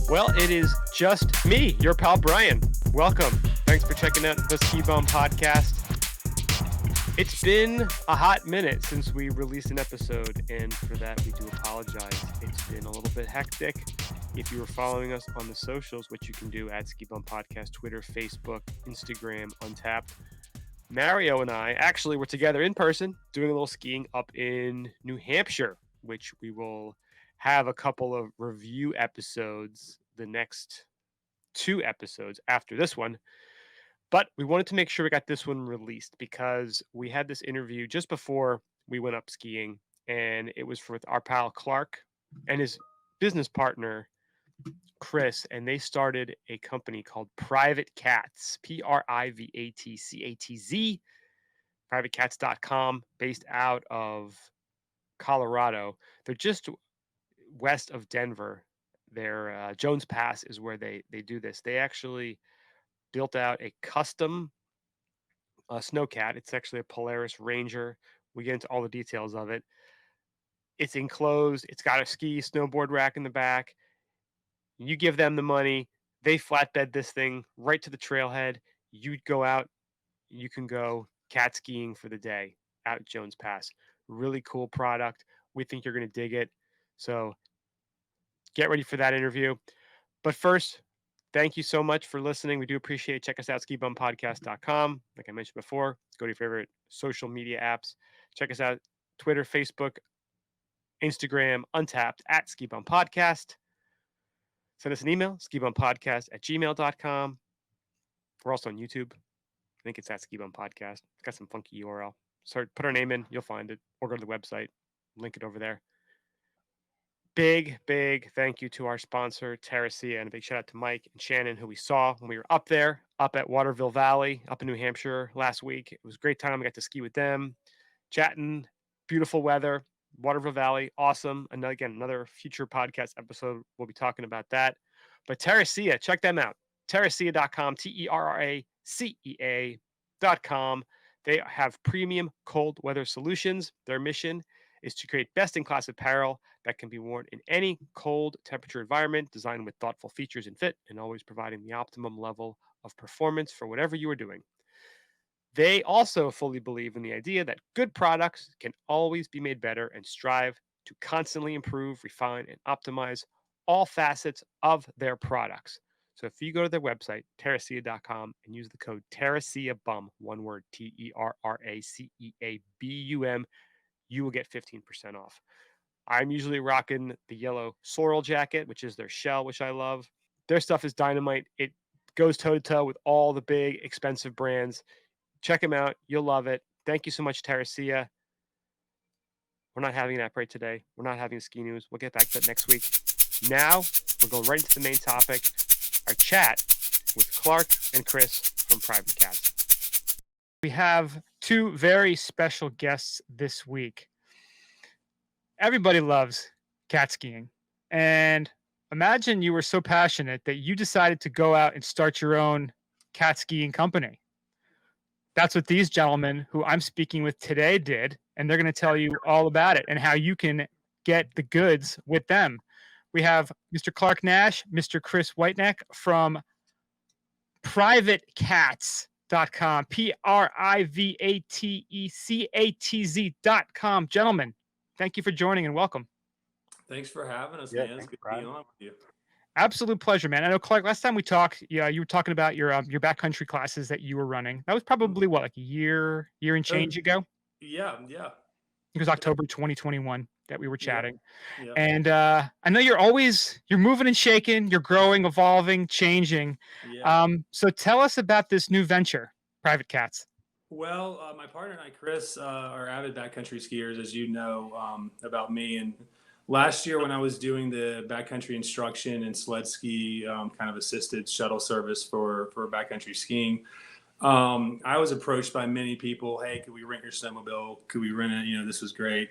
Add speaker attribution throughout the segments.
Speaker 1: Well, it is just me, your pal Brian. Welcome. Thanks for checking out the Ski Bum podcast. It's been a hot minute since we released an episode, and for that we do apologize. It's been a little bit hectic. If you were following us on the socials, which you can do at Ski Bum Podcast, Twitter, Facebook, Instagram, Untapped, Mario and I actually were together in person doing a little skiing up in New Hampshire, which we will have a couple of review episodes, the next 2 episodes after this one. But we wanted to make sure we got this one released because we had this interview just before we went up skiing, and it was with our pal Clark and his business partner Chris, and they started a company called Private Catz, Privatcatz, privatecatz.com, based out of Colorado. They're just west of Denver. Their Jones Pass is where they do this. They actually built out a custom snowcat. It's actually a Polaris Ranger. We get into all the details of it. It's enclosed. It's got a ski snowboard rack in the back. You give them the money. They flatbed this thing right to the trailhead. You go out. You can go cat skiing for the day out at Jones Pass. Really cool product. We think you're going to dig it. So get ready for that interview. But first, thank you so much for listening. We do appreciate it. Check us out, skibumpodcast.com. Like I mentioned before, go to your favorite social media apps. Check us out, Twitter, Facebook, Instagram, Untapped, at skibumpodcast. Send us an email, skibumpodcast@gmail.com. We're also on YouTube. I think it's at Skibum Podcast. It's got some funky URL. So put our name in, you'll find it, or go to the website, link it over there. Big thank you to our sponsor, Terracia, and a big shout out to Mike and Shannon, who we saw when we were up there, up at Waterville Valley, up in New Hampshire last week. It was a great time. I got to ski with them, chatting, beautiful weather, Waterville Valley, awesome. And again, another future podcast episode, we'll be talking about that. But Terracia, check them out. Terracia.com, TERRACEA.com. They have premium cold weather solutions. Their mission is to create best-in-class apparel that can be worn in any cold temperature environment, designed with thoughtful features and fit, and always providing the optimum level of performance for whatever you are doing. They also fully believe in the idea that good products can always be made better and strive to constantly improve, refine, and optimize all facets of their products. So if you go to their website, terracia.com, and use the code TerraciaBum, one word, TERRACEABUM, you will get 15% off. I'm usually rocking the yellow sorrel jacket, which is their shell, which I love. Their stuff is dynamite. It goes toe-to-toe with all the big, expensive brands. Check them out. You'll love it. Thank you so much, Terracia. We're not having an app right today. We're not having a ski news. We'll get back to that next week. Now, we're going right into the main topic, our chat with Clark and Chris from Private Catz. We have 2 very special guests this week. Everybody loves cat skiing. And imagine you were so passionate that you decided to go out and start your own cat skiing company. That's what these gentlemen who I'm speaking with today did. And they're going to tell you all about it and how you can get the goods with them. We have Mr. Clark Nash, Mr. Chris Whiteneck from privatecatz.com, privatecatz.com. Gentlemen, thank you for joining and welcome.
Speaker 2: Thanks for having us, man. It's good to be on with you.
Speaker 1: Absolute pleasure, man. I know, Clark, last time we talked, you were talking about your backcountry classes that you were running. That was probably what, like a year and change ago?
Speaker 2: Yeah.
Speaker 1: It was October 2021 that we were chatting.
Speaker 2: Yeah.
Speaker 1: And I know you're moving and shaking, you're growing, evolving, changing.
Speaker 2: Yeah.
Speaker 1: So tell us about this new venture, Private Catz.
Speaker 2: Well, my partner and I, Chris, are avid backcountry skiers, as you know about me. And last year when I was doing the backcountry instruction and sled ski kind of assisted shuttle service for backcountry skiing, I was approached by many people. Hey, could we rent your snowmobile? Could we rent it? This was great.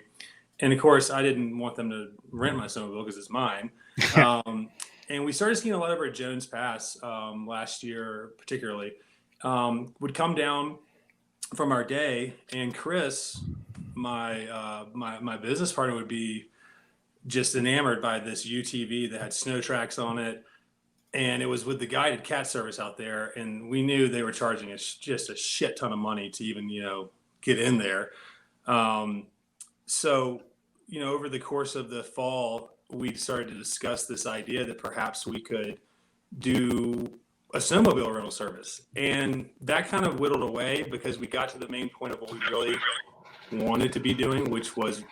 Speaker 2: And of course, I didn't want them to rent my snowmobile because it's mine. And we started skiing a lot over at Jones Pass last year, particularly. Would come down from our day, and Chris, my business partner, would be just enamored by this UTV that had snow tracks on it, and it was with the guided cat service out there, and we knew they were charging us just a shit ton of money to even get in there. Um, so over the course of the fall, we started to discuss this idea that perhaps we could do a snowmobile rental service, and that kind of whittled away because we got to the main point of what we really wanted to be doing, which was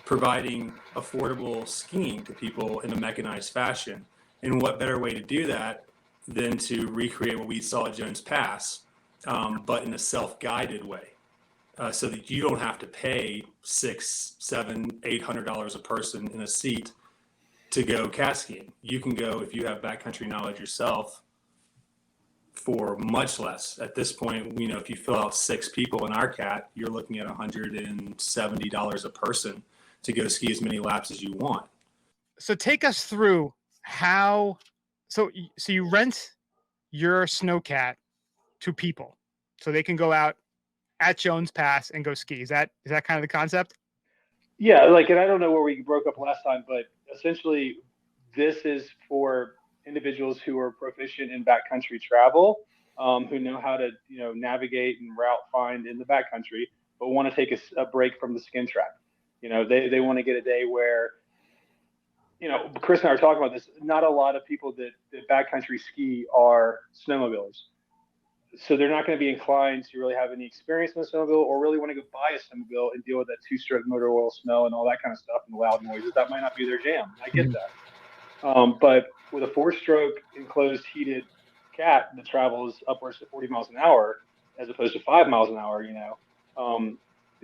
Speaker 2: providing affordable skiing to people in a mechanized fashion. And what better way to do that than to recreate what we saw at Jones Pass, but in a self-guided way, so that you don't have to pay $600, $700, $800 a person in a seat to go cat skiing. You can go, if you have backcountry knowledge yourself, for much less. At this point, if you fill out 6 people in our cat, you're looking at $170 a person to go ski as many laps as you want.
Speaker 1: So take us through how. So you rent your snowcat to people, so they can go out at Jones Pass and go ski. Is that kind of the concept?
Speaker 3: Yeah, and I don't know where we broke up last time, but essentially, this is for individuals who are proficient in backcountry travel, who know how to navigate and route find in the backcountry, but want to take a break from the skin track. They want to get a day where, Chris and I are talking about this. Not a lot of people that backcountry ski are snowmobilers, so they're not going to be inclined to really have any experience in a snowmobile, or really want to go buy a snowmobile and deal with that 2-stroke motor oil smell and all that kind of stuff and the loud noises. That might not be their jam. I get that. But with a 4-stroke enclosed heated cat that travels upwards to 40 miles an hour, as opposed to 5 miles an hour,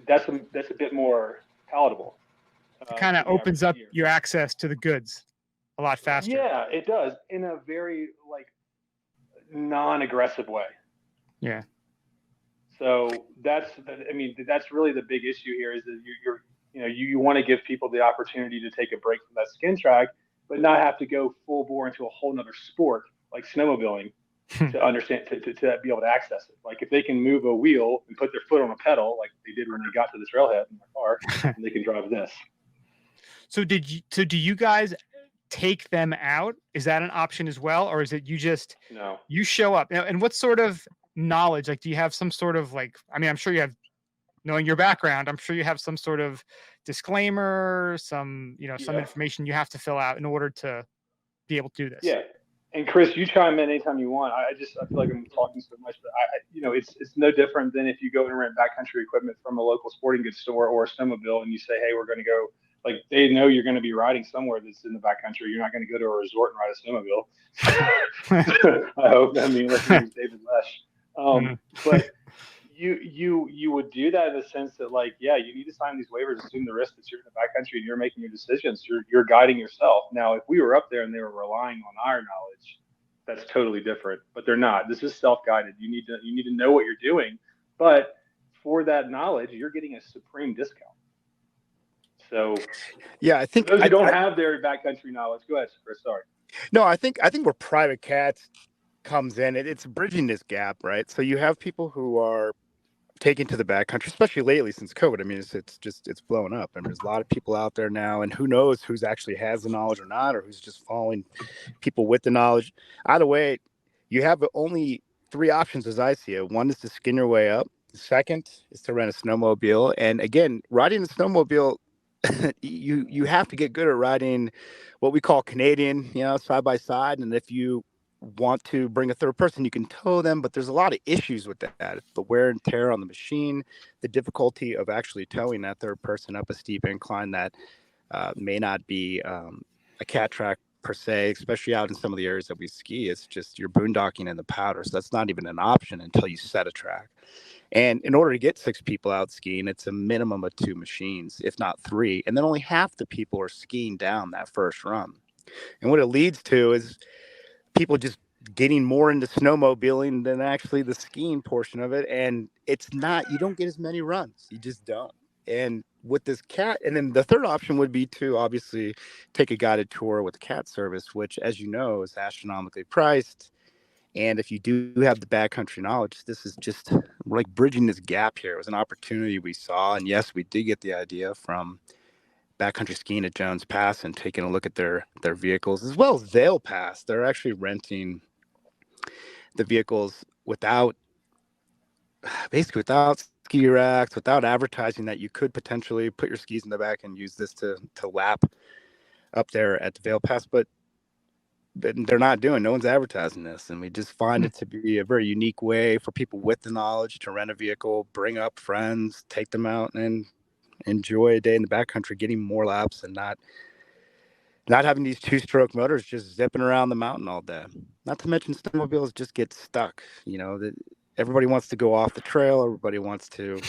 Speaker 3: that's a bit more palatable.
Speaker 1: It kind of opens up your access to the goods a lot faster.
Speaker 3: Yeah, it does, in a very non-aggressive way.
Speaker 1: Yeah.
Speaker 3: So that's really the big issue here, is that you want to give people the opportunity to take a break from that skin track, but not have to go full bore into a whole nother sport like snowmobiling to understand, to be able to access it. Like, if they can move a wheel and put their foot on a pedal, like they did when they got to the trailhead in their car, and they can drive this.
Speaker 1: So do you guys take them out? Is that an option as well? Or is it you show up? And what sort of knowledge, do you have some sort of I'm sure you have, knowing your background, I'm sure you have some sort of disclaimer, some information you have to fill out in order to be able to do this.
Speaker 3: Yeah. And Chris, you chime in anytime you want. I feel like I'm talking so much, but it's no different than if you go and rent backcountry equipment from a local sporting goods store or a snowmobile, and you say, hey, we're going to go. They know you're going to be riding somewhere that's in the backcountry. You're not going to go to a resort and ride a snowmobile. I hope. Unless your name's David Lesh. But you would do that in the sense that, you need to sign these waivers, assume the risk that you're in the backcountry and you're making your decisions. You're guiding yourself. Now, if we were up there and they were relying on our knowledge, that's totally different. But they're not. This is self-guided. You need to know what you're doing. But for that knowledge, you're getting a supreme discount. So,
Speaker 4: yeah, I think
Speaker 3: those who don't have their backcountry knowledge. Go ahead, Chris. Sorry.
Speaker 4: No, I think where private cats comes in, it's bridging this gap, right? So you have people who are taken to the backcountry, especially lately since COVID. It's blown up. There's a lot of people out there now, and who knows who's actually has the knowledge or not, or who's just following people with the knowledge. Either way, you have only 3 options as I see it. One is to skin your way up. The second is to rent a snowmobile. And again, riding a snowmobile, you have to get good at riding what we call Canadian, side by side. And if you want to bring a third person, you can tow them, but there's a lot of issues with that. The wear and tear on the machine, the difficulty of actually towing that third person up a steep incline that may not be a cat track per se, especially out in some of the areas that we ski. It's just you're boondocking in the powder, so that's not even an option until you set a track. And in order to get 6 people out skiing, it's a minimum of 2 machines, if not 3. And then only half the people are skiing down that first run. And what it leads to is people just getting more into snowmobiling than actually the skiing portion of it. And you don't get as many runs. You just don't. And with this cat, and then the third option would be to obviously take a guided tour with the Catz service, which, as you know, is astronomically priced. And if you do have the backcountry knowledge, this is just bridging this gap here. It was an opportunity we saw. And yes, we did get the idea from backcountry skiing at Jones Pass and taking a look at their vehicles, as well as Vail Pass. They're actually renting the vehicles basically without ski racks, without advertising that you could potentially put your skis in the back and use this to lap up there at the Vail Pass, but they're not doing. No one's advertising this, and we just find it to be a very unique way for people with the knowledge to rent a vehicle, bring up friends, take them out, and enjoy a day in the backcountry, getting more laps and not having these two-stroke motors just zipping around the mountain all day. Not to mention snowmobiles just get stuck. Everybody wants to go off the trail. Everybody wants to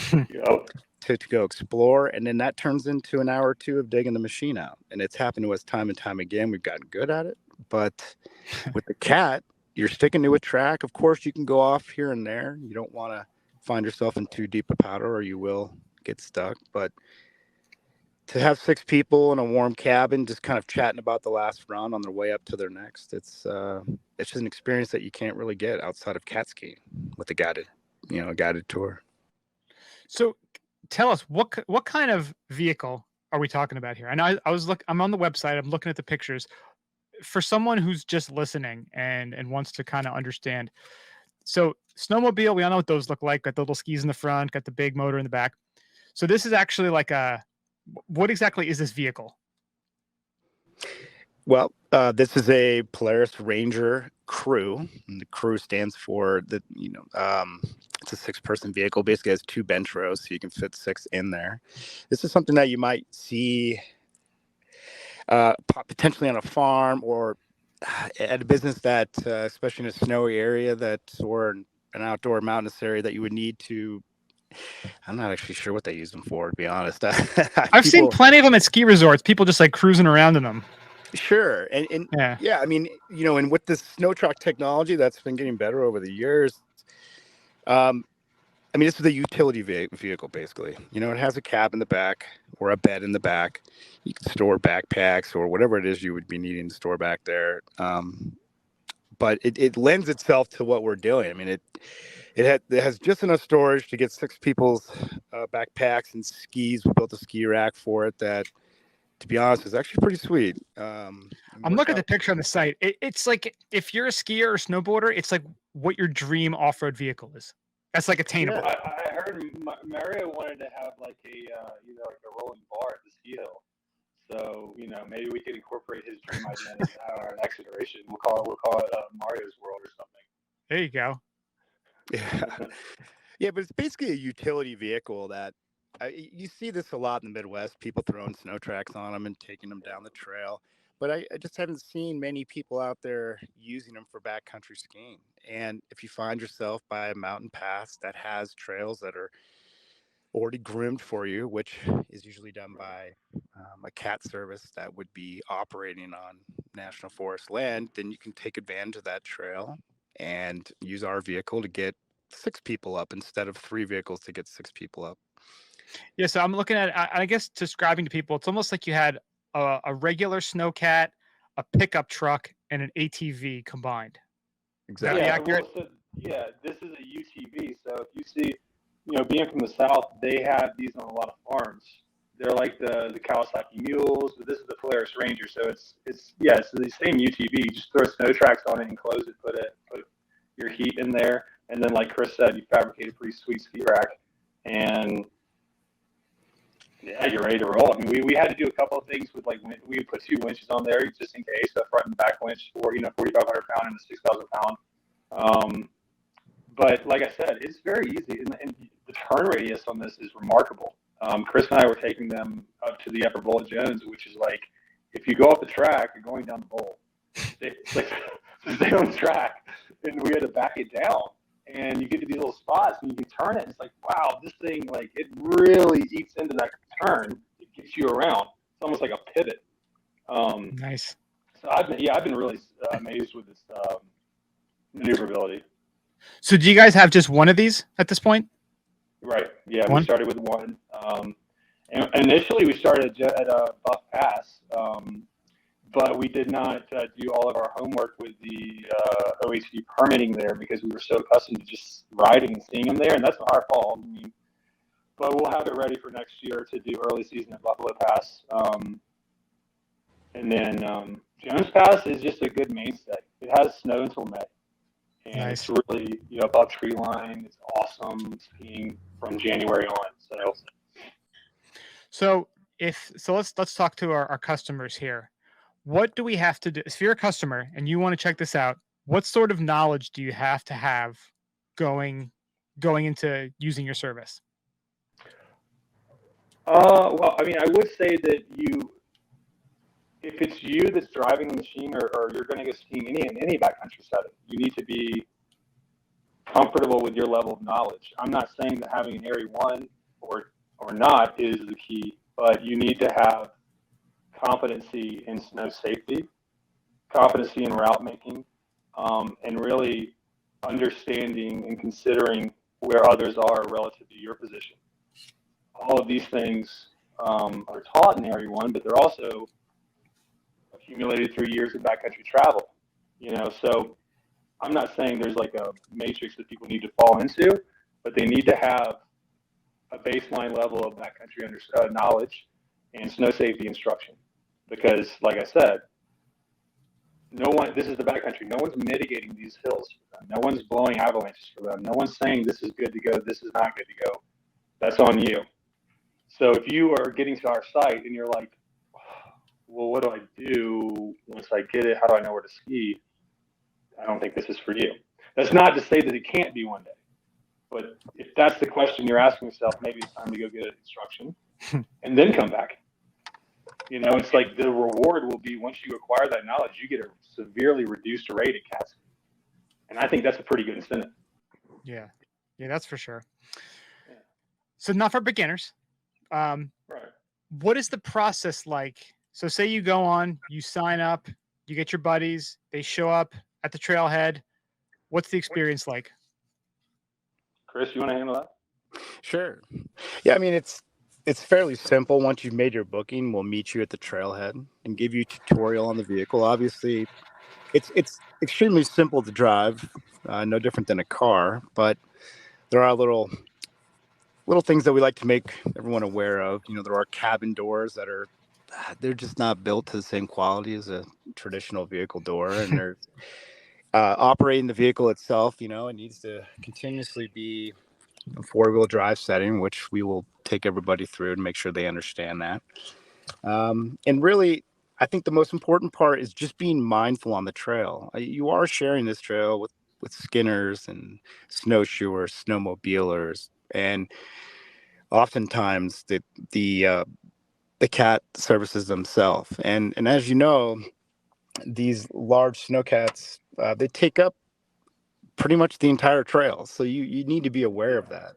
Speaker 4: go explore, and then that turns into an hour or two of digging the machine out. And it's happened to us time and time again. We've gotten good at it, but with the Cat, you're sticking to a track. Of course, you can go off here and there. You don't want to find yourself in too deep a powder, or you will get stuck. But to have 6 people in a warm cabin, just kind of chatting about the last run on their way up to their next, it's just an experience that you can't really get outside of cat skiing with a guided tour.
Speaker 5: So tell us, what kind of vehicle are we talking about here? And I'm on the website, I'm looking at the pictures. For someone who's just listening and wants to kind of understand. So snowmobile, we all know what those look like. Got the little skis in the front, got the big motor in the back. So this is actually like what exactly is this vehicle?
Speaker 4: Well, this is a Polaris Ranger Crew, and the Crew stands for it's a 6-person vehicle. Basically, has 2 bench rows, so you can fit 6 in there. This is something that you might see potentially on a farm or at a business that, especially in a snowy area or an outdoor mountainous area, that you would need to. I'm not actually sure what they use them for, to be honest.
Speaker 5: I've seen plenty of them at ski resorts. People just like cruising around in them.
Speaker 4: Sure. And yeah, I mean, and with this snow truck technology that's been getting better over the years, this is a utility vehicle, basically. It has a cab in the back or a bed in the back. You can store backpacks or whatever it is you would be needing to store back there. But it lends itself to what we're doing. I mean, it has just enough storage to get 6 people's backpacks and skis. We built a ski rack for it that, to be honest, is actually pretty sweet.
Speaker 5: I'm looking at the picture on the site. It's like, if you're a skier or snowboarder, it's like what your dream off-road vehicle is. That's like attainable.
Speaker 3: Yeah, I heard Mario wanted to have like a rolling bar at the ski hill. So maybe we could incorporate his dream idea in our next iteration. We'll call it Mario's World or something.
Speaker 5: There you go.
Speaker 4: Yeah, but it's basically a utility vehicle that you see this a lot in the Midwest. People throwing snow tracks on them and taking them down the trail. But I just haven't seen many people out there using them for backcountry skiing. And if you find yourself by a mountain pass that has trails that are already groomed for you, which is usually done by a cat service that would be operating on national forest land, then you can take advantage of that trail and use our vehicle to get 6 people up instead of 3 vehicles to get 6 people up.
Speaker 5: Yeah, so I'm looking at, I guess, describing to people, it's almost like you had a regular snowcat, a pickup truck, and an ATV combined.
Speaker 4: Exactly.
Speaker 5: Is that accurate?
Speaker 3: Well, this is a UTV. So if you see, being from the South, they have these on a lot of farms. They're like the Kawasaki Mules, but this is the Polaris Ranger. So it's the same UTV. You just throw snow tracks on it and close it, put your heat in there, and then, like Chris said, you fabricate a pretty sweet ski rack, and yeah, you're ready to roll. I mean, we had to do a couple of things with, like, we put 2 winches on there just in case, the front and back winch for 4,500 pound and the 6,000 pound. But like I said, it's very easy, and the turn radius on this is remarkable. Chris and I were taking them up to the upper bowl of Jones, which is like, if you go off the track, you're going down the bowl. Stay on the track, and we had to back it down. And you get to these little spots, and you can turn it. And it's like, wow, this thing, like, it really eats into that turn. It gets you around. It's almost like a pivot.
Speaker 5: Nice.
Speaker 3: So I've been really amazed with this maneuverability.
Speaker 5: So do you guys have just one of these at this point?
Speaker 3: Right. Yeah,
Speaker 5: One?
Speaker 3: we started with one. And initially, we started at Buff Pass, but we did not do all of our homework with the OHD permitting there because we were so accustomed to just riding and seeing them there, and that's not our fault. I mean, but we'll have it ready for next year to do early season at Buffalo Pass. And then Jones Pass is just a good mainstay. It has snow until May, and
Speaker 5: Nice.
Speaker 3: it's really above tree line. It's awesome skiing from January on.
Speaker 5: So let's talk to our customers here. What do we have to do? If you're a customer and you want to check this out, what sort of knowledge do you have to have going into using your service?
Speaker 3: Well, I mean, I would say that if it's you that's driving the machine, or you're going to go skiing in any backcountry setting, you need to be comfortable with your level of knowledge. I'm not saying that having an Area 1 or not is the key, but you need to have competency in snow safety, competency in route making, and really understanding and considering where others are relative to your position. All of these things are taught in Area 1, but they're also accumulated through years of backcountry travel. So I'm not saying there's like a matrix that people need to fall into, but they need to have a baseline level of backcountry knowledge and snow safety instruction. Because, like I said, this is the backcountry. No one's mitigating these hills for them. No one's blowing avalanches for them. No one's saying this is good to go, this is not good to go. That's on you. So if you are getting to our site and you're like, well, what do I do once I get it? How do I know where to ski? I don't think this is for you. That's not to say that it can't be one day. But if that's the question you're asking yourself, maybe it's time to go get an instruction and then come back. It's like the reward will be, once you acquire that knowledge, you get a severely reduced rate at Catz. And I think that's a pretty good incentive.
Speaker 5: Yeah, that's for sure. Yeah. So not for beginners.
Speaker 3: Right.
Speaker 5: What is the process like? So say you go on, you sign up, you get your buddies, they show up at the trailhead. What's the experience like?
Speaker 3: Chris, you want to handle that?
Speaker 4: Sure. Yeah, I mean, it's fairly simple. Once you've made your booking, we'll meet you at the trailhead and give you a tutorial on the vehicle. Obviously, it's extremely simple to drive, no different than a car, but there are little things that we like to make everyone aware of. There are cabin doors that they're just not built to the same quality as a traditional vehicle door, and they're operating the vehicle itself. It needs to continuously be a 4-wheel drive setting, which we will take everybody through and make sure they understand that. And really, I think the most important part is just being mindful on the trail. You are sharing this trail with skinners and snowshoers, snowmobilers, and oftentimes the cat services themselves. And as you know, these large snowcats, they take up pretty much the entire trail. So you need to be aware of that.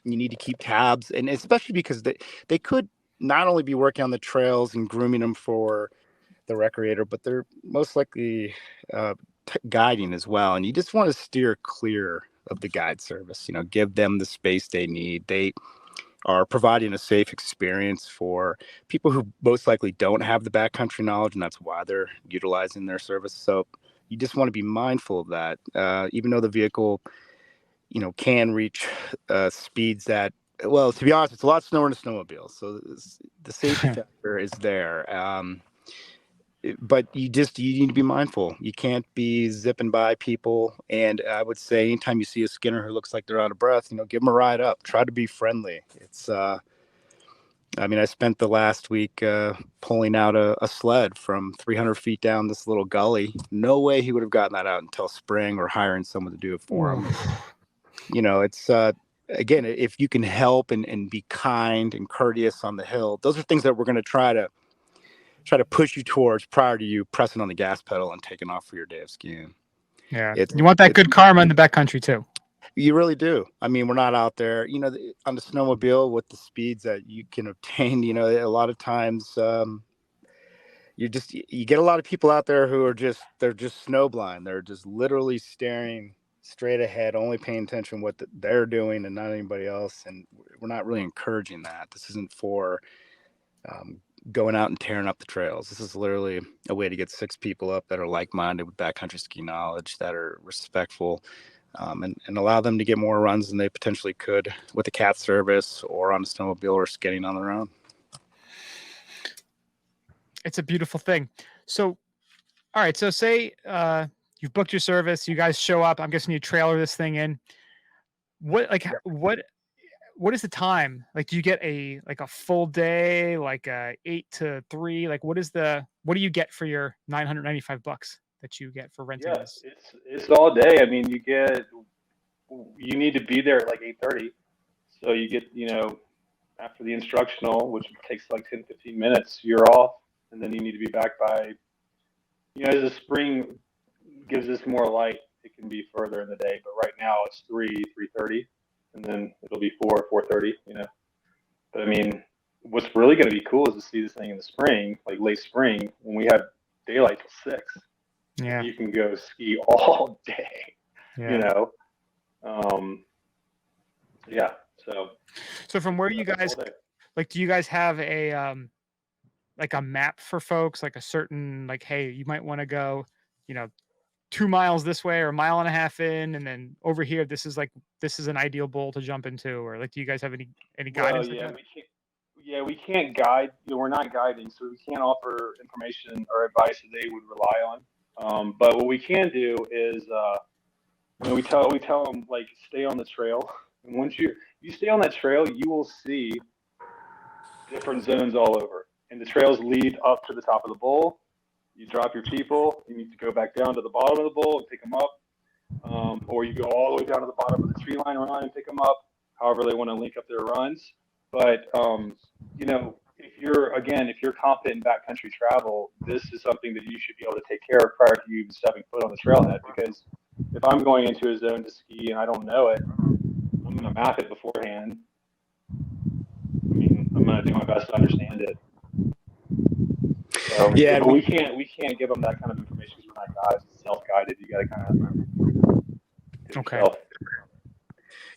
Speaker 4: You need to keep tabs, and especially because they could not only be working on the trails and grooming them for the recreator, but they're most likely guiding as well. And you just want to steer clear of the guide service. Give them the space they need. They are providing a safe experience for people who most likely don't have the backcountry knowledge, and that's why they're utilizing their service. So you just want to be mindful of that, even though the vehicle, can reach speeds that, well, to be honest, it's a lot slower than a snowmobile. So the safety factor is there. But you need to be mindful. You can't be zipping by people. And I would say anytime you see a skinner who looks like they're out of breath, give them a ride up. Try to be friendly. It's, I spent the last week pulling out a sled from 300 feet down this little gully. No way he would have gotten that out until spring, or hiring someone to do it for him. It's, again, if you can help and be kind and courteous on the hill, those are things that we're going to try to push you towards prior to you pressing on the gas pedal and taking off for your day of skiing.
Speaker 5: Yeah. You want that good karma in the backcountry too.
Speaker 4: You really do. We're not out there, on the snowmobile with the speeds that you can obtain. A lot of times you get a lot of people out there who are they're just snowblind. They're just literally staring straight ahead, only paying attention to what they're doing and not anybody else. And we're not really encouraging that. This isn't for going out and tearing up the trails. This is literally a way to get 6 people up that are like-minded with backcountry ski knowledge, that are respectful, and allow them to get more runs than they potentially could with a Catz service or on a snowmobile or skating on their own.
Speaker 5: It's a beautiful thing. So, all right. So say you've booked your service, you guys show up. I'm guessing you trailer this thing in. What is the time? Like, do you get a full day, like 8 to 3? Like, what do you get for your $995 that you get for renting
Speaker 3: Yeah,
Speaker 5: this?
Speaker 3: it's all day. I mean, you need to be there at like 8:30. So you get, after the instructional, which takes like 10, 15 minutes, you're off, and then you need to be back by, as the spring gives us more light, it can be further in the day. But right now it's 3:30, and then it'll be 4:30. But I mean, what's really going to be cool is to see this thing in the spring, like late spring, when we have daylight till 6.
Speaker 5: Yeah.
Speaker 3: You can go ski all day.
Speaker 5: Yeah.
Speaker 3: Yeah. So
Speaker 5: from where you guys, like, do you guys have a like a map for folks, like a certain, like, hey, you might want to go, 2 miles this way or a mile and a half in, and then over here, this is an ideal bowl to jump into, or like, do you guys have any guidance?
Speaker 3: Well, we can't guide. We're not guiding, so we can't offer information or advice that they would rely on. But what we can do is, we tell them, like, stay on the trail. And once you stay on that trail, you will see different zones all over. And the trails lead up to the top of the bowl. You drop your people. You need to go back down to the bottom of the bowl and pick them up. Or you go all the way down to the bottom of the tree line run and pick them up, however they want to link up their runs. But, if you're confident in backcountry travel, this is something that you should be able to take care of prior to you even stepping foot on the trailhead. Because if I'm going into a zone to ski and I don't know it, I'm going to map it beforehand. I mean, I'm going to do my best to understand it. So,
Speaker 4: Yeah,
Speaker 3: but we can't give them that kind of information because we're not guides. It's self-guided. You got to kind of do it yourself.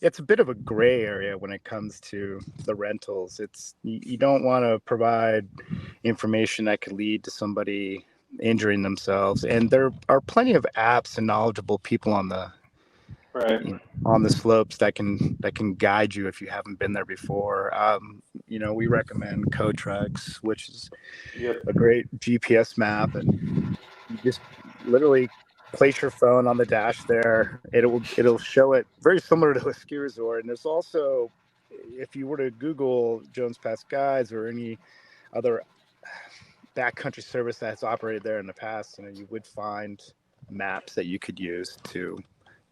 Speaker 4: It's a bit of a gray area when it comes to the rentals. You don't want to provide information that could lead to somebody injuring themselves. And there are plenty of apps and knowledgeable people on the slopes that can guide you if you haven't been there before. We recommend Cotrex, which is a great GPS map, and you just literally place your phone on the dash there. It'll show it very similar to a ski resort. And there's also, if you were to Google Jones Pass Guides or any other backcountry service that's operated there in the past, you would find maps that you could use to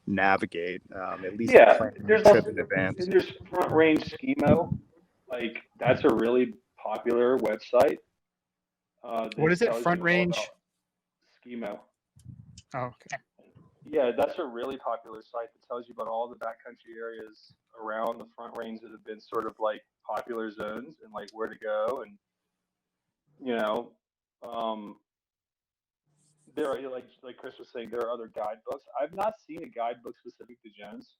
Speaker 4: navigate, at least
Speaker 3: there's
Speaker 4: trip in advance.
Speaker 3: And there's Front Range Schemo. Like, that's a really popular website.
Speaker 5: What is it? Front Range
Speaker 3: Schemo.
Speaker 5: Oh, okay.
Speaker 3: Yeah, that's a really popular site that tells you about all the backcountry areas around the Front Range that have been sort of like popular zones and like where to go. And there are, like Chris was saying, there are other guidebooks. I've not seen a guidebook specific to Jones.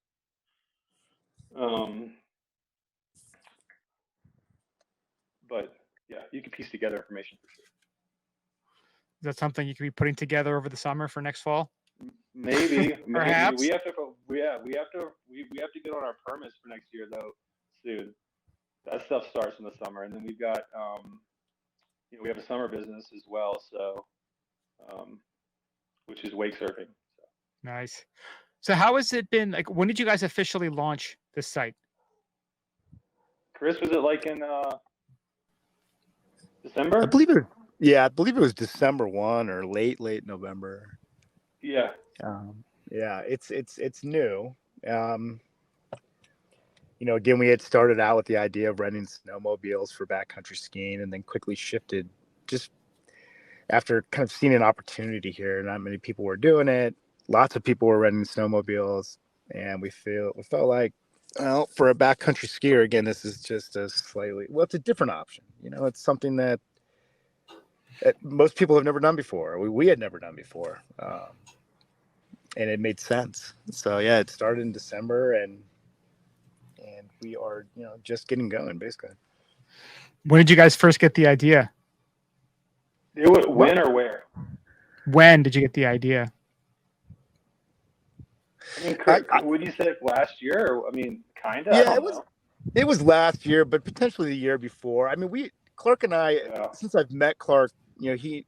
Speaker 3: But yeah, you can piece together information for sure.
Speaker 5: Is that something you could be putting together over the summer for next fall?
Speaker 3: Maybe.
Speaker 5: Perhaps.
Speaker 3: We have to get on our permits for next year though soon. That stuff starts in the summer, and then we've got we have a summer business as well, so which is wake surfing. So.
Speaker 5: Nice. So how has it been? Like, when did you guys officially launch this site?
Speaker 3: Chris, was it like in December?
Speaker 4: I believe it was December 1 or late November.
Speaker 3: Yeah.
Speaker 4: It's new. Again, we had started out with the idea of renting snowmobiles for backcountry skiing, and then quickly shifted just after kind of seeing an opportunity here. Not many people were doing it. Lots of people were renting snowmobiles, and we felt like, well, for a backcountry skier, again, this is just it's a different option. It's something that most people have never done before. We had never done before, and it made sense. So yeah, it started in December, and we are just getting going basically.
Speaker 5: When did you guys first get the idea?
Speaker 3: When or where?
Speaker 5: When did you get the idea?
Speaker 3: I mean,
Speaker 4: I, I,
Speaker 3: would you say like last year? Or, I mean, kind of. I
Speaker 4: yeah,
Speaker 3: don't know.
Speaker 4: it was last year, but potentially the year before. I mean, Clark and I,
Speaker 3: Yeah.
Speaker 4: since I've met Clark, we've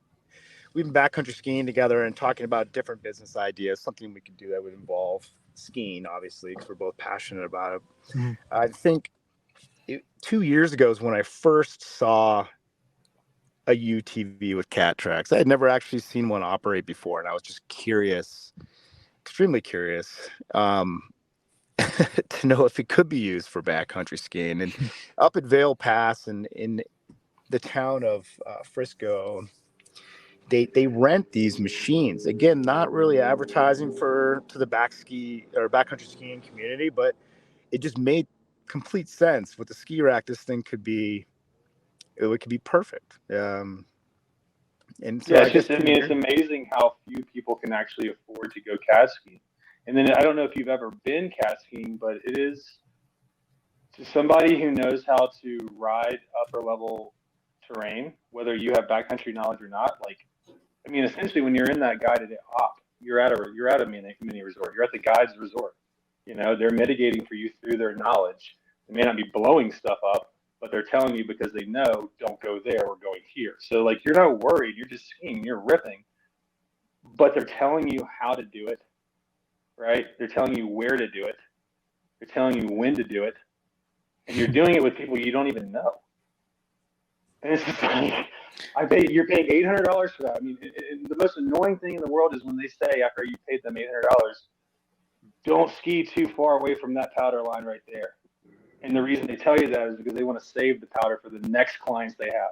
Speaker 4: been backcountry skiing together and talking about different business ideas, something we could do that would involve skiing, obviously, because we're both passionate about it.
Speaker 5: Mhm.
Speaker 4: I think 2 years ago is when I first saw a UTV with cat tracks. I had never actually seen one operate before, and I was just curious, extremely curious, to know if it could be used for backcountry skiing. And up at Vail Pass and in the town of Frisco, they rent these machines. Again, not really advertising to the backcountry skiing community, but it just made complete sense. With the ski rack, this thing could be perfect. And so
Speaker 3: Yeah,
Speaker 4: I
Speaker 3: it's
Speaker 4: guess
Speaker 3: just, I mean, it's amazing how few people can actually afford to go cat skiing. And then I don't know if you've ever been cat skiing, but it is to somebody who knows how to ride upper level terrain, whether you have backcountry knowledge or not. Like, I mean, essentially, when you're in that guided op, you're at a mini resort. You're at the guide's resort. You know, they're mitigating for you through their knowledge. They may not be blowing stuff up, but they're telling you because they know, don't go there, we're going here. So like you're not worried, you're just skiing, you're ripping, but they're telling you how to do it, right? They're telling you where to do it. They're telling you when to do it. And you're doing it with people you don't even know. And it's just like, you're paying $800 for that. I mean, the most annoying thing in the world is when they say after you paid them $800, don't ski too far away from that powder line right there. And the reason they tell you that is because they want to save the powder for the next clients they have.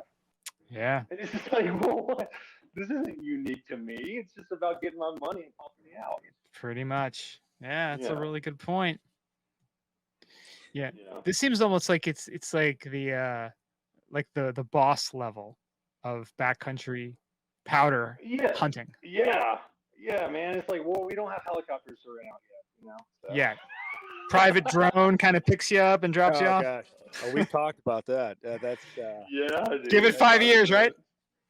Speaker 5: Yeah.
Speaker 3: And it's just like, well, what? This isn't unique to me. It's just about getting my money and pumping me out.
Speaker 5: Pretty much. Yeah, that's a
Speaker 3: Yeah.
Speaker 5: really good point. Yeah.
Speaker 3: Yeah.
Speaker 5: This seems almost like it's like the boss level of backcountry powder
Speaker 3: Yeah.
Speaker 5: hunting.
Speaker 3: Yeah. Yeah, man. It's like, well, we don't have helicopters around yet, So.
Speaker 5: Yeah. Private drone kind of picks you up and drops you off.
Speaker 4: Gosh. Oh, we've talked about that. That's
Speaker 3: Yeah, dude.
Speaker 5: Give it 5 years, right?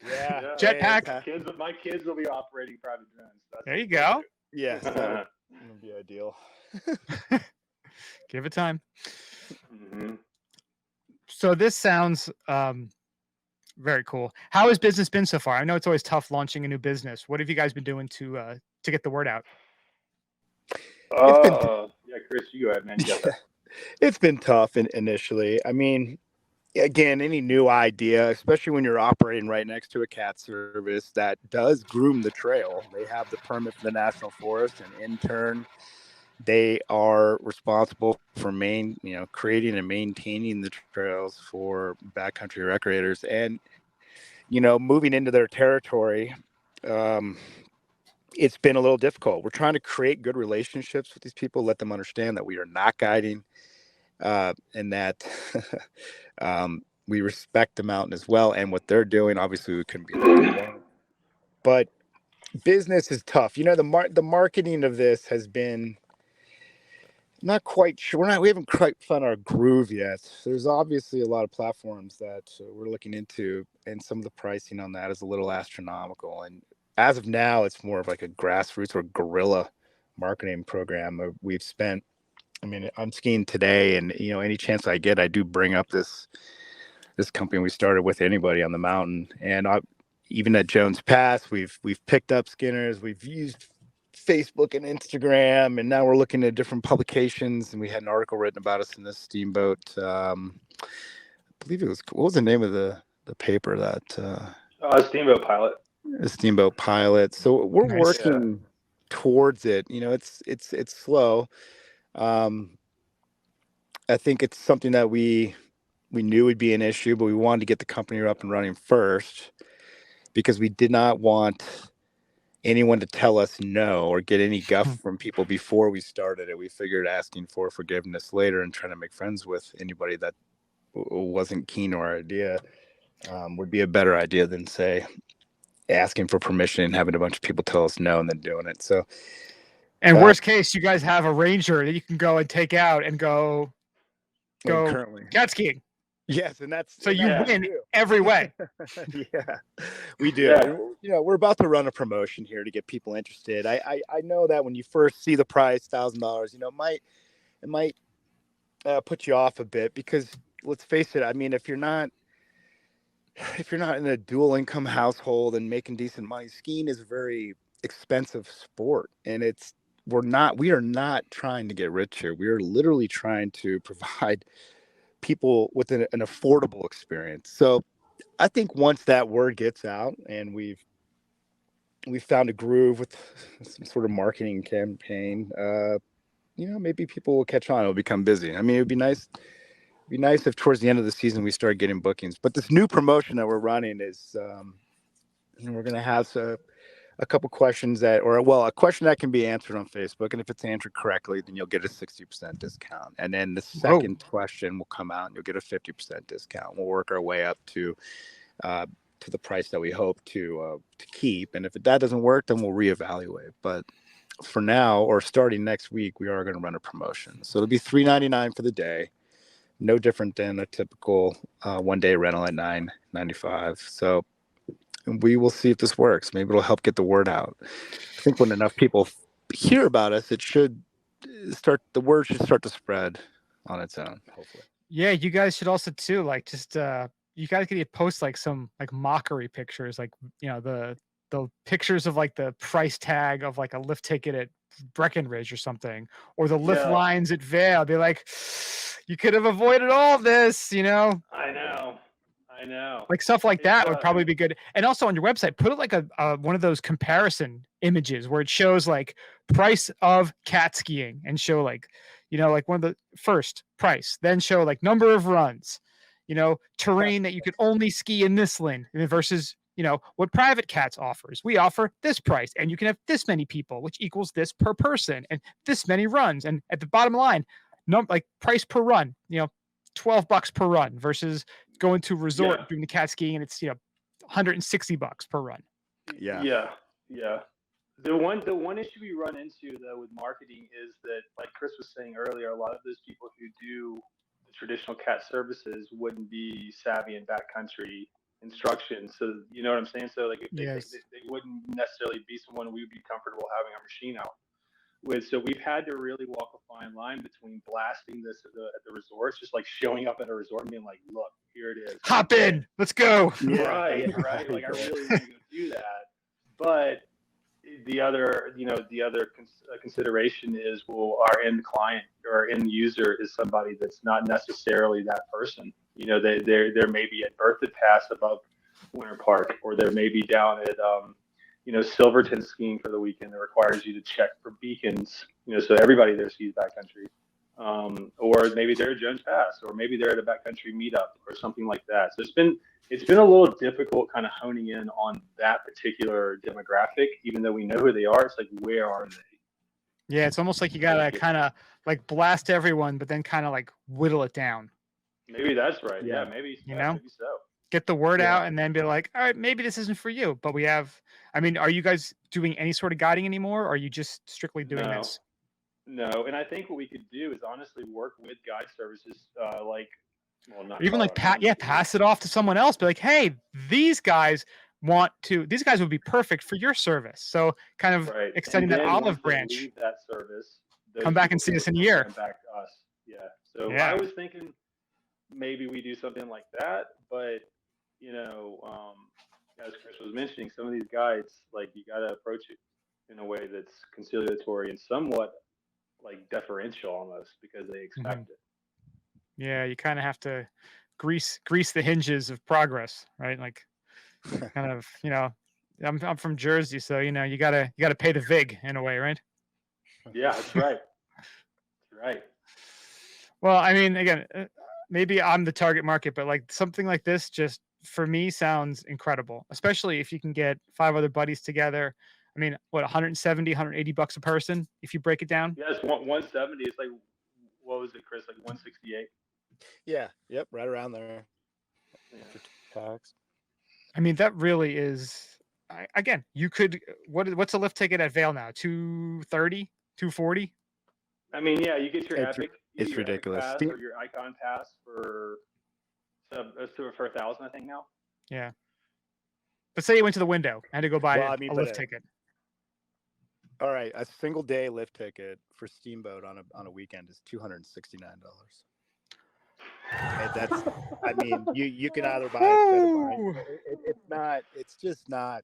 Speaker 4: yeah.
Speaker 5: Jetpack.
Speaker 3: My kids will be operating private drones.
Speaker 5: There you go.
Speaker 4: Yes, that would be ideal.
Speaker 5: Give it time.
Speaker 3: Mm-hmm.
Speaker 5: So this sounds very cool. How has business been so far? I know it's always tough launching a new business. What have you guys been doing to get the word out?
Speaker 3: Yeah, Chris, you go ahead, man. You got that.
Speaker 4: It's been tough initially. I mean, again, any new idea, especially when you're operating right next to a cat service that does groom the trail. They have the permit for the National Forest, and in turn, they are responsible for creating and maintaining the trails for backcountry recreators. And, moving into their territory, it's been a little difficult. We're trying to create good relationships with these people, let them understand that we are not guiding, and that we respect the mountain as well and what they're doing. Obviously, we couldn't be there, but business is tough. The marketing of this has been not quite sure. We haven't quite found our groove yet. There's obviously a lot of platforms that we're looking into, and some of the pricing on that is a little astronomical. And as of now, it's more of like a grassroots or guerrilla marketing program. We've spent, I'm skiing today, and any chance I get, I do bring up this company we started with anybody on the mountain. And even at Jones Pass, we've picked up skinners. We've used Facebook and Instagram, and now we're looking at different publications. And we had an article written about us in this steamboat. I believe what was the name of the paper that?
Speaker 3: Steamboat Pilot.
Speaker 4: A Steamboat Pilot. So we're working towards it. It's slow. I think it's something that we knew would be an issue, but we wanted to get the company up and running first because we did not want anyone to tell us no or get any guff from people before we started it. We figured asking for forgiveness later and trying to make friends with anybody that wasn't keen to our idea would be a better idea than, say, asking for permission and having a bunch of people tell us no and then doing it. So,
Speaker 5: and worst case, you guys have a ranger that you can go and take out and go
Speaker 4: currently
Speaker 5: cat skiing.
Speaker 4: Yes, and that's
Speaker 5: So
Speaker 4: and
Speaker 5: you
Speaker 4: that's what we
Speaker 5: win
Speaker 4: do.
Speaker 5: every way.
Speaker 4: Yeah, we do.
Speaker 3: Yeah.
Speaker 4: And, we're about to run a promotion here to get people interested. I know that when you first see the price, $1,000, it might put you off a bit because let's face it. I mean, if you're not in a dual income household and making decent money, skiing is a very expensive sport, and we are not trying to get rich here. We are literally trying to provide people with an affordable experience. So I think once that word gets out and we've found a groove with some sort of marketing campaign, maybe people will catch on. It'll become busy. I mean, it'd be nice. Be nice if towards the end of the season we start getting bookings. But this new promotion that we're running is, we're going to have a couple questions a question that can be answered on Facebook, and if it's answered correctly, then you'll get a 60% discount. And then the second question will come out, and you'll get a 50% discount. We'll work our way up to the price that we hope to keep. And if that doesn't work, then we'll reevaluate. But for now, or starting next week, we are going to run a promotion. So it'll be $3.99 for the day. No different than a typical one-day rental at $9.95. So we will see if this works. Maybe it'll help get the word out. I think when enough people hear about us, the word should start to spread on its own, hopefully.
Speaker 5: Yeah, you guys should also too, like just you guys could post like some like mockery pictures, like the pictures of like the price tag of like a lift ticket at Breckenridge or something, or the lift lines at Vail. Be like, you could have avoided all this,
Speaker 3: I know.
Speaker 5: like stuff like that would probably be good. And also on your website, put it like a one of those comparison images where it shows like price of cat skiing and show like, like one of the first price, then show like number of runs, terrain that you could only ski in this lane versus, what private Catz offers. We offer this price and you can have this many people, which equals this per person and this many runs. And at the bottom line, like price per run, $12 per run versus going to a resort doing the cat skiing and it's $160 per run.
Speaker 3: Yeah. The one issue we run into though with marketing is that, like Chris was saying earlier, a lot of those people who do the traditional cat services wouldn't be savvy in backcountry instruction. So you know what I'm saying? So like if they wouldn't necessarily be someone we would be comfortable having our machine out with. So we've had to really walk a fine line between blasting this at the resorts, just like showing up at a resort and being like, look, here it is.
Speaker 5: Hop in, let's go.
Speaker 3: Right. Like I really want to go do that. But the other consideration is, well, our end client or end user is somebody that's not necessarily that person. There may be at Berthoud Pass above Winter Park, or there may be down at Silverton skiing for the weekend that requires you to check for beacons, so everybody there skis backcountry. Or maybe they're at Jones Pass, or maybe they're at a backcountry meetup or something like that. So it's been a little difficult kind of honing in on that particular demographic, even though we know who they are. It's like, where are they?
Speaker 5: Yeah, it's almost like you gotta kind of like blast everyone, but then kind of like whittle it down.
Speaker 3: Maybe that's right. Yeah, maybe maybe so.
Speaker 5: Get the word out and then be like, all right, maybe this isn't for you. But are you guys doing any sort of guiding anymore? Or are you just strictly doing this?
Speaker 3: No, and I think what we could do is honestly work with guide services,
Speaker 5: pass it off to someone else. Be like, hey, these guys would be perfect for your service. So kind of extending that olive branch.
Speaker 3: Leave that service.
Speaker 5: Come back and see us in a year.
Speaker 3: Come back to us. Yeah. So I was thinking maybe we do something like that, but as Chris was mentioning, some of these guides, like, you got to approach it in a way that's conciliatory and somewhat like deferential almost, because they expect it.
Speaker 5: Yeah, you kind of have to grease the hinges of progress, right? Like, kind of, I'm from Jersey, so you gotta pay the vig in a way, right?
Speaker 3: Yeah, that's right. That's right.
Speaker 5: Well, I mean, again, maybe I'm the target market, but like something like this just for me sounds incredible, especially if you can get 5 other buddies together. I mean, what, $170, $180 a person if you break it down?
Speaker 3: Yes, 170 is like, what was it, Chris? Like 168.
Speaker 4: Yeah. Yep. Right around there.
Speaker 3: Tax.
Speaker 5: I mean, that really is. Again, you could. What's a lift ticket at Vail now? $230, $240.
Speaker 3: I mean, yeah, you get your Epic.
Speaker 4: It's ridiculous.
Speaker 3: Pass or your Icon Pass for It's for 1,000, I think now.
Speaker 5: Yeah. But say you went to the window, had to go buy
Speaker 4: Well, I
Speaker 5: a
Speaker 4: mean,
Speaker 5: lift ticket.
Speaker 4: All right, a single day lift ticket for Steamboat on a weekend is $269. And that's, I mean, you can either buy it instead of buying. It's not. It's just not.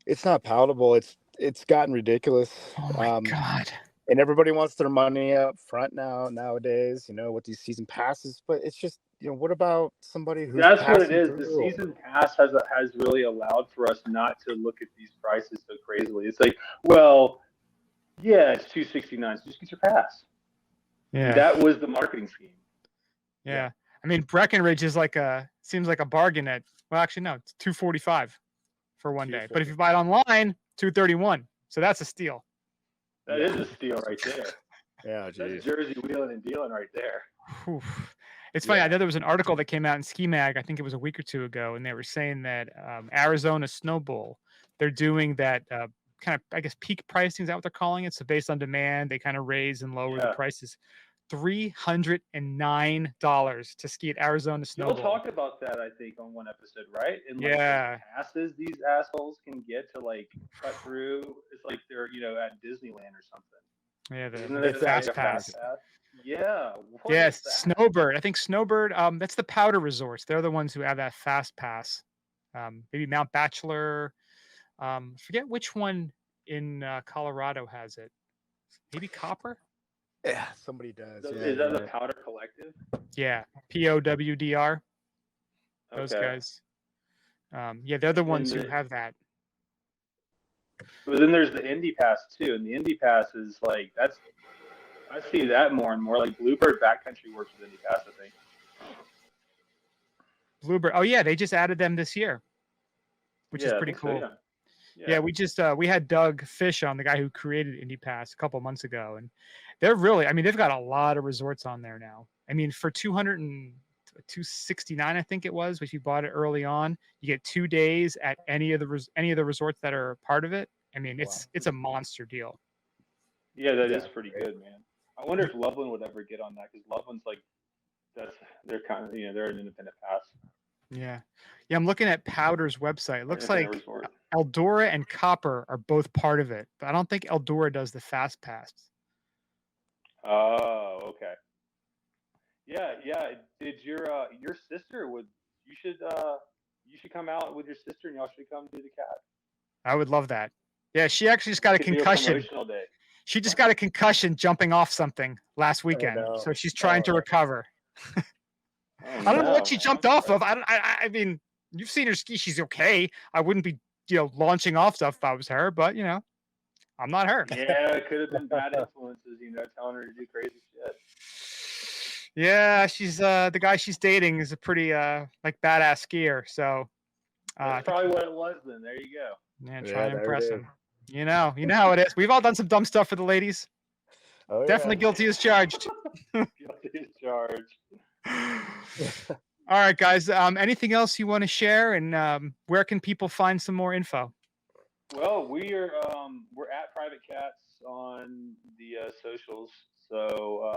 Speaker 4: It's not palatable. It's gotten ridiculous.
Speaker 5: Oh my God.
Speaker 4: And everybody wants their money up front nowadays. You know, with these season passes, but it's just, you know, what about somebody who's
Speaker 3: That's what it
Speaker 4: passing
Speaker 3: is.
Speaker 4: through?
Speaker 3: The season pass has really allowed for us not to look at these prices so crazily. It's like, well, yeah, it's $269. So just get your pass.
Speaker 5: Yeah.
Speaker 3: That was the marketing scheme.
Speaker 5: Yeah. I mean, Breckenridge is seems like a bargain at, well, actually, no, it's $245 for one day. But if you buy it online, $231. So that's a steal.
Speaker 3: That is a steal right there.
Speaker 4: Yeah, geez.
Speaker 3: That's Jersey wheeling and dealing right there.
Speaker 5: Whew. It's funny. I know there was an article that came out in Ski Mag, I think it was a week or two ago, and they were saying that Arizona Snow Bowl, they're doing that kind of, I guess, peak pricing, is that what they're calling it? So based on demand, they kind of raise and lower the prices. $309 to ski at Arizona Snow Bowl.
Speaker 3: You'll talk about that, I think, on one episode, right? And like
Speaker 5: yeah.
Speaker 3: the passes these assholes can get to like cut through. It's like they're, at Disneyland or something.
Speaker 5: Yeah,
Speaker 3: the
Speaker 5: fast pass.
Speaker 3: Yeah.
Speaker 5: Yes, Snowbird. I think Snowbird. That's the Powder Resorts. They're the ones who have that fast pass. Maybe Mount Bachelor. Forget which one in Colorado has it. Maybe Copper.
Speaker 4: Yeah, somebody does.
Speaker 3: Is that the Powder Collective?
Speaker 5: Yeah, POWDR. Those guys. They're the ones who have that.
Speaker 3: But then there's the Indy Pass too, and the Indy Pass is like I see that more and more. Like Bluebird Backcountry works with Indy Pass, I think.
Speaker 5: Bluebird. Oh yeah, they just added them this year, which is pretty cool.
Speaker 3: So,
Speaker 5: yeah, we just we had Doug Fish on, the guy who created Indy Pass, a couple months ago, and they're really, I mean, they've got a lot of resorts on there now. I mean, for $269, I think it was, if you bought it early on, you get 2 days at any of the resorts that are part of it. I mean, it's a monster deal.
Speaker 3: Yeah, that is pretty good, man. I wonder if Loveland would ever get on that, because Loveland's like, they're kind of, they're an independent pass.
Speaker 5: Yeah, I'm looking at Powder's website. It looks like Eldora and Copper are both part of it, but I don't think Eldora does the fast pass.
Speaker 3: Oh, okay. Yeah. Did your sister you should come out with your sister and y'all should come do the Catz.
Speaker 5: I would love that. Yeah, she actually just got a concussion. She just got a concussion jumping off something last weekend, so she's trying to recover. I don't know what she jumped off of. I mean, you've seen her ski. She's okay. I wouldn't be, launching off stuff if I was her, but I'm not her.
Speaker 3: Yeah, it could have been bad influences, telling her to do crazy shit.
Speaker 5: Yeah, she's the guy she's dating is a pretty badass skier. So
Speaker 3: that's probably what it was then. There you go.
Speaker 5: Yeah, try to impress him. You know how it is. We've all done some dumb stuff for the ladies.
Speaker 4: Oh,
Speaker 5: definitely guilty as charged.
Speaker 3: Guilty as charged.
Speaker 5: All right, guys. Anything else you want to share, and where can people find some more info?
Speaker 3: Well, we're at Private Catz on the socials, so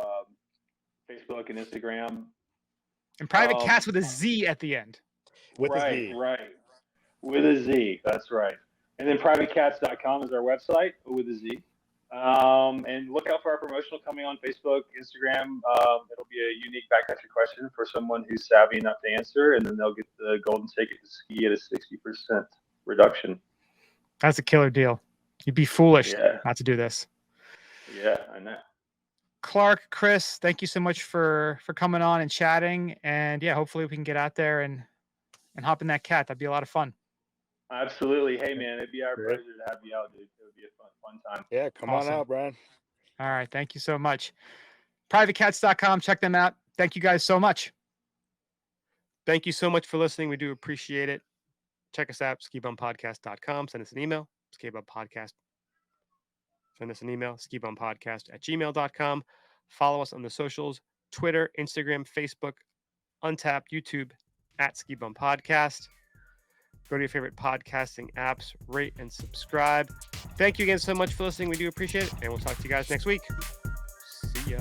Speaker 3: Facebook and Instagram.
Speaker 5: And Private Catz with a Z at the end.
Speaker 4: With a Z.
Speaker 3: Right. With a Z. That's right. And then privatecatz.com is our website with a Z. And look out for our promotional coming on Facebook, Instagram. It'll be a unique backcountry question for someone who's savvy enough to answer, and then they'll get the golden ticket to ski at a 60% reduction.
Speaker 5: That's a killer deal. You'd be foolish not to do this.
Speaker 3: Yeah, I know.
Speaker 5: Clark, Chris, thank you so much for coming on and chatting. And hopefully we can get out there and hop in that cat. That'd be a lot of fun.
Speaker 3: Absolutely. Hey, man, it'd be our pleasure to have you out, dude. It would be a fun time.
Speaker 4: Yeah, come on out, Brian.
Speaker 5: All right. Thank you so much. Privatecatz.com. Check them out. Thank you guys so much.
Speaker 1: Thank you so much for listening. We do appreciate it. Check us out, skibumpodcast.com. Send us an email, skibumpodcast. Send us an email, skibumpodcast@gmail.com. Follow us on the socials, Twitter, Instagram, Facebook, Untapped, YouTube, @skibumpodcast. Go to your favorite podcasting apps, rate and subscribe. Thank you again so much for listening. We do appreciate it, and we'll talk to you guys next week. See ya.